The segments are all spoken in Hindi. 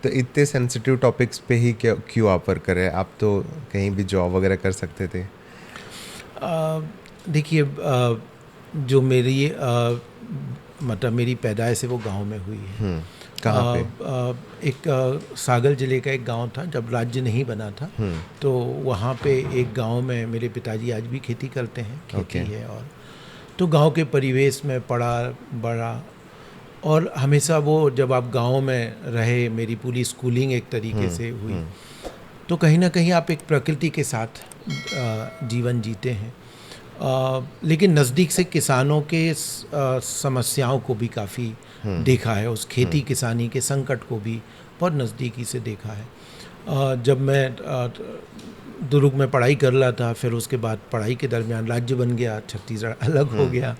तो इतने सेंसिटिव टॉपिक्स पे ही क्यों आप वर्क कर रहे हैं? आप तो कहीं भी जॉब वगैरह कर सकते थे। देखिए, जो मेरी मतलब मेरी पैदाइश है वो गांव में हुई है। कहाँ पे? एक सागर ज़िले का एक गांव था जब राज्य नहीं बना था। तो वहाँ पे एक गांव में मेरे पिताजी आज भी खेती करते हैं, खेती Okay. है। और तो गांव के परिवेश में पड़ा बड़ा, और हमेशा वो जब आप गांव में रहे, मेरी पूरी स्कूलिंग एक तरीके से हुई। तो कहीं ना कहीं आप एक प्रकृति के साथ जीवन जीते हैं। लेकिन नज़दीक से किसानों के समस्याओं को भी काफ़ी देखा है, उस खेती किसानी के संकट को भी बहुत नज़दीकी से देखा है। जब मैं दुर्ग में पढ़ाई कर रहा था, फिर उसके बाद पढ़ाई के दरमियान राज्य बन गया, छत्तीसगढ़ अलग हो गया।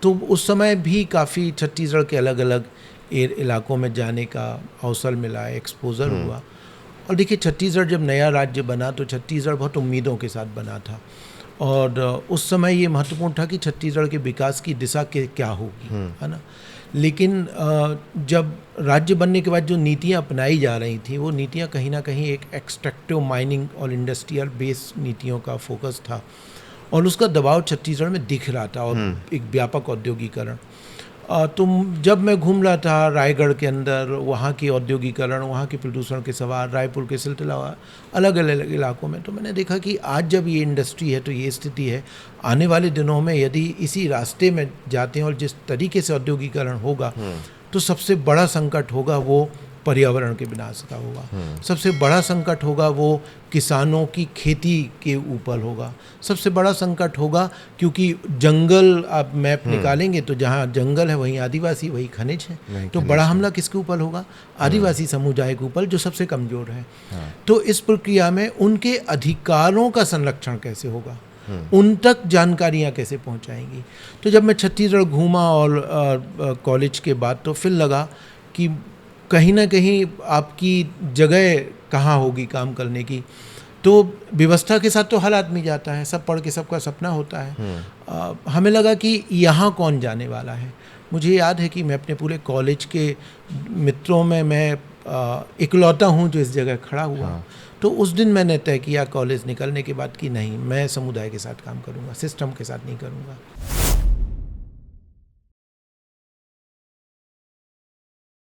तो उस समय भी काफ़ी छत्तीसगढ़ के अलग अलग इलाकों में जाने का अवसर मिला, एक्सपोज़र हुआ। और देखिए, छत्तीसगढ़ जब नया राज्य बना तो छत्तीसगढ़ बहुत उम्मीदों के साथ बना था, और उस समय ये महत्वपूर्ण था कि छत्तीसगढ़ के विकास की दिशा के क्या होगी, है ना। लेकिन जब राज्य बनने के बाद जो नीतियाँ अपनाई जा रही थी, वो नीतियाँ कहीं ना कहीं एक एक्सट्रैक्टिव माइनिंग और इंडस्ट्रियल बेस्ड नीतियों का फोकस था, और उसका दबाव छत्तीसगढ़ में दिख रहा था, और एक व्यापक औद्योगिकरण। तो जब मैं घूम रहा था रायगढ़ के अंदर, वहाँ की औद्योगिकरण, वहाँ के प्रदूषण के सवाल, रायपुर के सिलसिला अलग अलग इलाकों में, तो मैंने देखा कि आज जब ये इंडस्ट्री है तो ये स्थिति है। आने वाले दिनों में यदि इसी रास्ते में जाते हैं और जिस तरीके से औद्योगिकरण होगा, तो सबसे बड़ा संकट होगा वो पर्यावरण के विनाश का होगा। सबसे बड़ा संकट होगा वो किसानों की खेती के ऊपर होगा। सबसे बड़ा संकट होगा, क्योंकि जंगल आप मैप निकालेंगे तो जहाँ जंगल है वहीं आदिवासी, वही खनिज है। तो बड़ा हमला किसके ऊपर होगा? आदिवासी समुदाय के ऊपर, जो सबसे कमज़ोर है। तो इस प्रक्रिया में उनके अधिकारों का संरक्षण कैसे होगा, उन तक जानकारियाँ कैसे पहुँचाएंगी। तो जब मैं छत्तीसगढ़ घूमा और कॉलेज के बाद, तो फिर लगा कि कहीं ना कहीं आपकी जगह कहाँ होगी काम करने की। तो व्यवस्था के साथ तो हर आदमी जाता है, सब पढ़ के सबका सपना होता है। हमें लगा कि यहाँ कौन जाने वाला है। मुझे याद है कि मैं अपने पूरे कॉलेज के मित्रों में मैं इकलौता हूँ जो इस जगह खड़ा हुआ। तो उस दिन मैंने तय किया कॉलेज निकलने के बाद कि नहीं, मैं समुदाय के साथ काम करूँगा, सिस्टम के साथ नहीं करूँगा।